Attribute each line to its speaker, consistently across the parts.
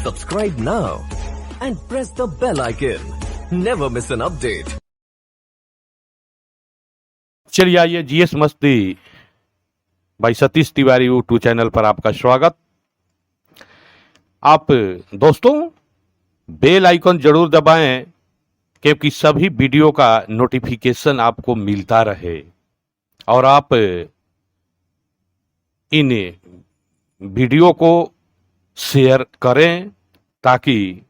Speaker 1: Subscribe now and press the bell icon. Never miss an update.
Speaker 2: चलिए आइए GS मस्ती भाई सतीश तिवारी यूट्यूब चैनल पर आपका स्वागत। आप दोस्तों बेल आइकन जरूर दबाएं क्योंकि सभी वीडियो का नोटिफिकेशन आपको मिलता रहे और आप इन वीडियो को शेयर करें ताकि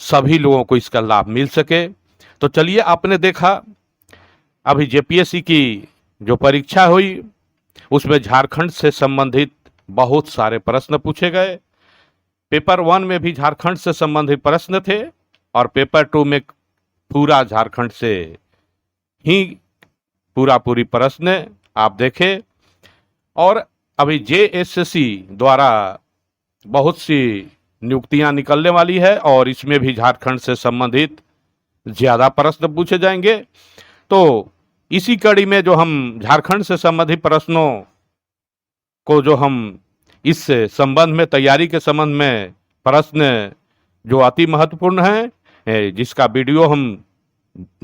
Speaker 2: सभी लोगों को इसका लाभ मिल सके। तो चलिए, आपने देखा अभी जेपीएससी की जो परीक्षा हुई उसमें झारखंड से संबंधित बहुत सारे प्रश्न पूछे गए। पेपर 1 में भी झारखंड से संबंधित प्रश्न थे और पेपर 2 में पूरा झारखंड से ही पूरी प्रश्न आप देखे। और अभी जेएसएससी द्वारा बहुत सी नियुक्तियां निकलने वाली है और इसमें भी झारखंड से संबंधित ज्यादा प्रश्न पूछे जाएंगे। तो इसी कड़ी में जो हम झारखंड से संबंधित प्रश्नों को जो हम इस संबंध में तैयारी के संबंध में प्रश्न जो अति महत्वपूर्ण है जिसका वीडियो हम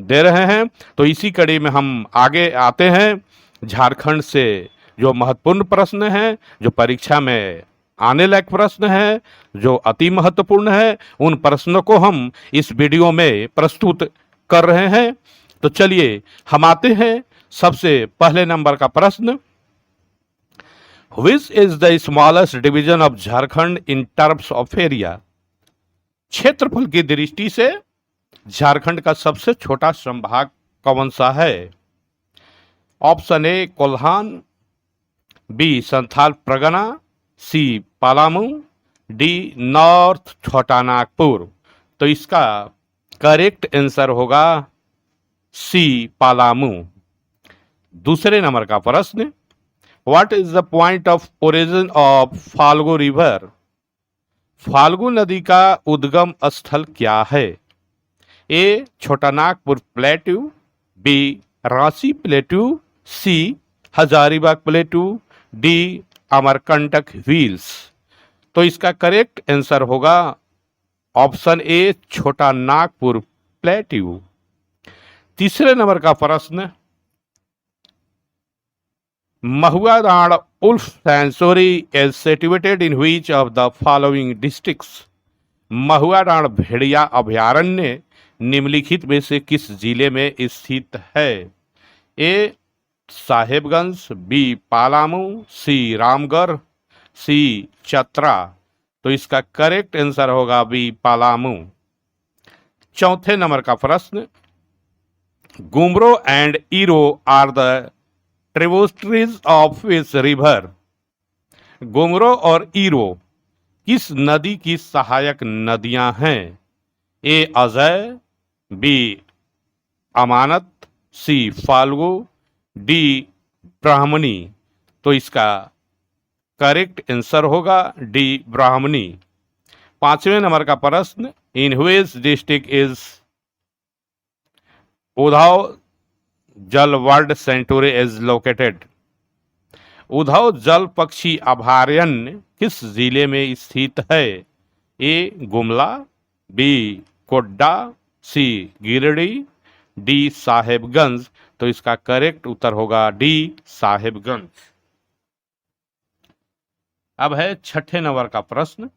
Speaker 2: दे रहे हैं, तो इसी कड़ी में हम आगे आते हैं। झारखंड से जो महत्वपूर्ण प्रश्न हैं, जो परीक्षा में आने लायक प्रश्न हैं, जो अति महत्वपूर्ण है, उन प्रश्नों को हम इस वीडियो में प्रस्तुत कर रहे हैं। तो चलिए हम आते हैं सबसे पहले नंबर का प्रश्न। Which is the smallest division of Jharkhand in terms of area? क्षेत्रफल की दृष्टि से झारखंड का सबसे छोटा संभाग कौन सा है? Option A Kolhan, B Santhal Pargana, C Palamu, D north Chota Nagpur. तो इसका करेक्ट आंसर होगा सी पलामू। दूसरे नंबर का प्रश्न, what is the point of origin of Phalgu river? Phalgu नदी का उद्गम स्थल क्या है? A Chota Nagpur plateau, B Ranchi plateau, C Hazaribagh plateau, D Amarkantak hills. तो इसका करेक्ट आंसर होगा option A Chota Nagpur plateau. तीसरे नंबर का प्रश्न, Mahuadanr wolf sanctuary is situated in which of the following districts? Mahuadanr भेड़िया अभयारण्य निम्नलिखित में से किस जिले में स्थित है? ए Sahebganj, B Palamu, C Ramgarh, C Chatra. तो इसका करेक्ट आंसर होगा बी पलामू। चौथे नंबर का प्रश्न, Gumro and Iro are the tributaries of which river? Gumro और ईरो किस नदी की सहायक नदियां हैं? A Ajay, B Amanat, C Phalgu, D Brahmani. तो इसका करेक्ट आंसर होगा डी ब्राह्मणी। पांचवें नंबर का प्रश्न, in which district is Udhwa Jal world sanctuary is located? Udhwa Jal पक्षी अभयारण्य किस जिले में स्थित है? ए गुमला, बी कोड्डा, सी गिरिडीह, डी साहेबगंज। तो इसका करेक्ट उत्तर होगा डी साहेबगंज। अब है छठे नंबर का प्रश्न,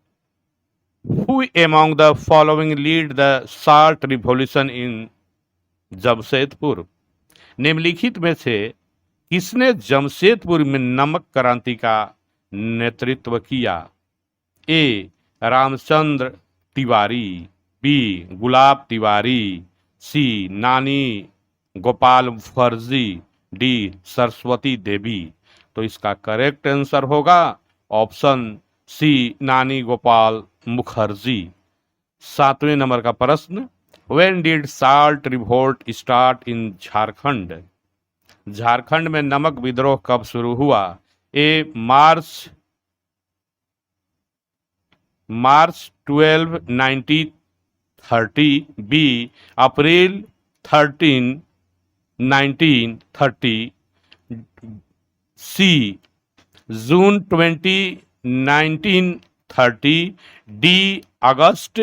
Speaker 2: who among the following lead the salt revolution in Jamshedpur? निम्नलिखित में से किसने जमशेदपुर में नमक क्रांति का नेतृत्व किया? ए रामचंद्र तिवारी, बी गुलाब तिवारी, सी नानी गोपाल मुखर्जी, डी सरस्वती देवी। तो इसका करेक्ट आंसर होगा ऑप्शन सी नानी गोपाल मुखर्जी। सातवें नंबर का प्रश्न, when did salt revolt start in Jharkhand? Jharkhand में नमक विद्रोह कब शुरू हुआ? ए मार्च 12, 1930, बी अप्रैल 13, 1930, सी जून 20, 1930, डी अगस्त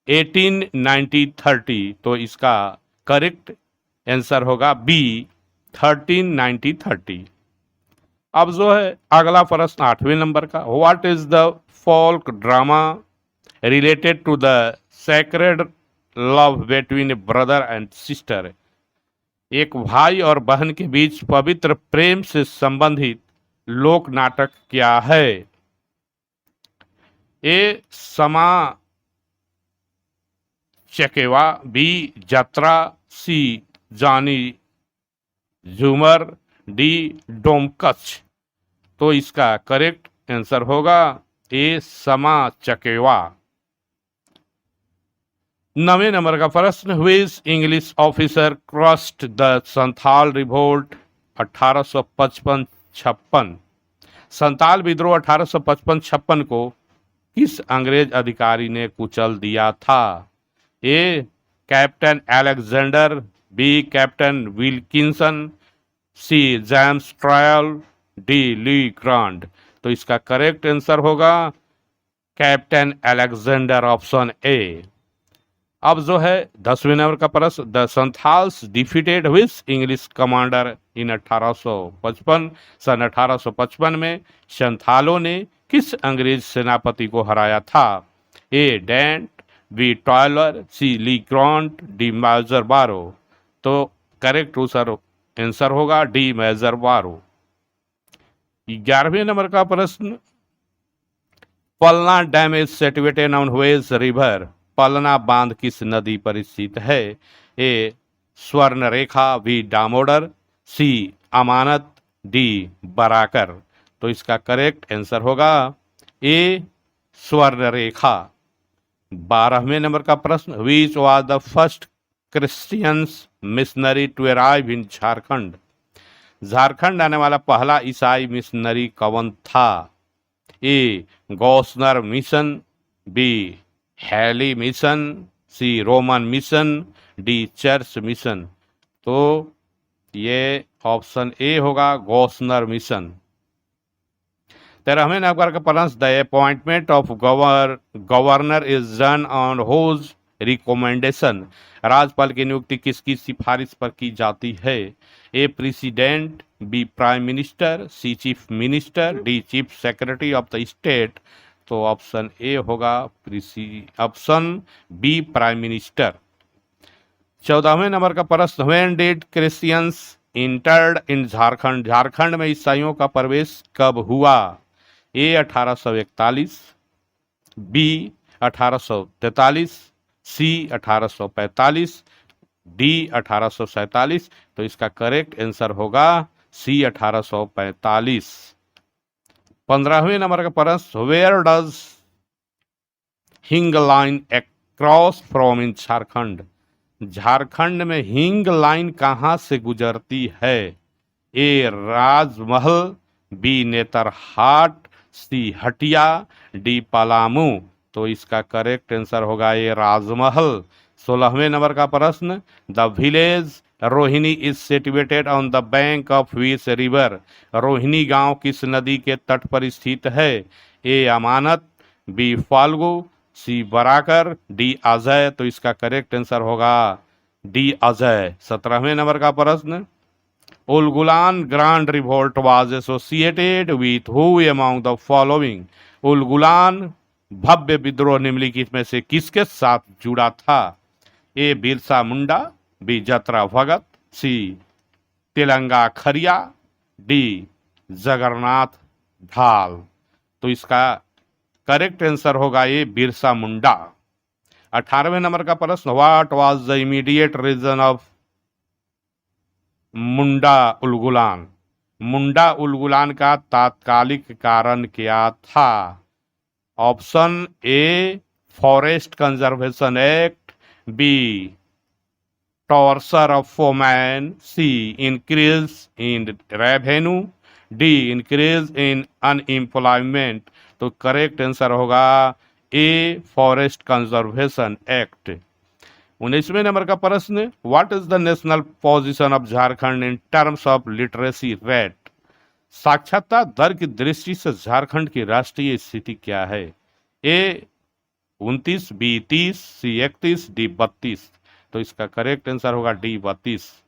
Speaker 2: 1890-30, तो इसका करेक्ट आंसर होगा बी 1390-30। अब जो है अगला प्रश्न 8वें नंबर का, what is the folk drama related to the sacred love between a brother and sister. एक भाई और बहन के बीच पवित्र प्रेम से संबंधित लोक नाटक क्या है? ए समा चकेवा, बी जत्रा, सी जानी झूमर, डी डोमकच। तो इसका करेक्ट आंसर होगा ए समा चकेवा। 9वें नंबर का प्रश्न, which English officer crushed the Santhal revolt 1855-56। Santal विद्रोह 1855-56 को किस अंग्रेज अधिकारी ने कुचल दिया था? A captain Alexander, B captain Wilkinson, C James Trial, D Lee Grand. तो इसका करेक्ट आंसर होगा कैप्टन अलेक्जेंडर, ऑप्शन ए। अब जो है 10वें नंबर का प्रश्न, the Santhals defeated which English commander in 1855। सन 1855 में संथालों ने किस अंग्रेज सेनापति को हराया था? ए डेंट, बी टॉयलर, सी ली ग्रांट, डी मेजर बारो। तो करेक्ट आंसर होगा डी मेजर बारो। 11वें नंबर का प्रश्न, पलना dam is situated on which river. पलना बांध किस नदी पर स्थित है? ए स्वर्ण रेखा, बी दामोदर, सी अमानत, डी बराकर। तो इसका करेक्ट आंसर होगा ए स्वर्ण रेखा। 12वें नंबर का प्रश्न, which was the first Christians missionary to arrive in Jharkhand. Jharkhand आने वाला पहला ईसाई मिशनरी कौन था? A Gossner mission, B Haley mission, C Roman mission, D church mission. तो ये ऑप्शन ए होगा गौसनर मिशन। 13वें नंबर का प्रश्न, the appointment of governor is done on whose recommendation. राज्यपाल की नियुक्ति किसकी सिफारिश पर की जाती है? A president, B prime minister, C chief minister, D chief secretary of the state. तो ऑप्शन ए होगा ऑप्शन बी प्राइम मिनिस्टर। 14वें नंबर का प्रश्न, when did Christians entered in Jharkhand. Jharkhand में ईसाइयों का प्रवेश कब हुआ? A 1841, B 1843, C 1845, D 1847। तो इसका करेक्ट आंसर होगा सी 1845। 15वें नंबर का प्रश्न, वेयर डज हिंग line cross from in Jharkhand. Jharkhand में हिंग लाइन कहां से गुजरती है? ए राजमहल, बी नेतरहाट, सी हटिया, डी पलामू। तो इसका करेक्ट आंसर होगा ये राजमहल। 16वें नंबर का प्रश्न, the village Rohini is situated on the bank of which river. Rohini गांव किस नदी के तट पर स्थित है? A Amanat, B Phalgu, C Barakar, D Ajay. तो इसका करेक्ट आंसर होगा डी अजय। 17वें नंबर का प्रश्न, Ulgulan grand revolt was associated with who among the following. Ulgulan भव्य विद्रोह निम्नलिखित में से किसके साथ जुड़ा था? ए बिरसा मुंडा, बी जतरा भगत, सी तिलंगा खरिया, डी जगन्नाथ ढाल। तो इसका करेक्ट आंसर होगा ये बिरसा मुंडा। 18वें नंबर का प्रश्न, what was the immediate reason of Munda Ulgulan. Munda Ulgulan का तात्कालिक कारण क्या था? Option A forest conservation act, B torture of women, C increase in revenue, D increase in unemployment. तो करेक्ट आंसर होगा ए फॉरेस्ट कंजर्वेशन एक्ट। 19वें नंबर का प्रश्न, what is the national position of Jharkhand in terms of literacy rate. साक्षरता दर की दृष्टि से झारखंड की राष्ट्रीय स्थिति क्या है? A 29, B 30, C 31, D 32। तो इसका करेक्ट आंसर होगा डी 32।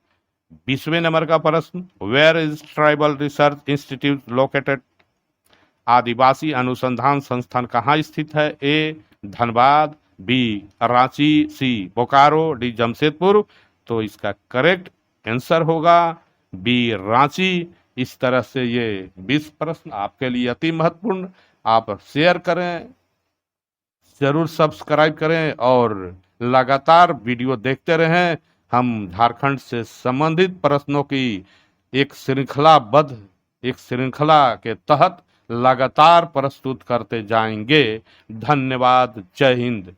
Speaker 2: 20वें नंबर का प्रश्न, where is tribal research institute located? आदिवासी अनुसंधान संस्थान कहाँ स्थित है? A Dhanbad, B Ranchi, C Bokaro, D Jamshedpur. तो इसका करेक्ट आंसर होगा बी रांची। इस तरह से ये 20 प्रश्न आपके लिए अति महत्वपूर्ण। आप शेयर करें, जरूर सब्सक्राइब करें और लगातार वीडियो देखते रहें। हम झारखंड से संबंधित प्रश्नों की एक श्रृंखला के तहत लगातार प्रस्तुत करते जाएंगे। धन्यवाद। जय हिंद।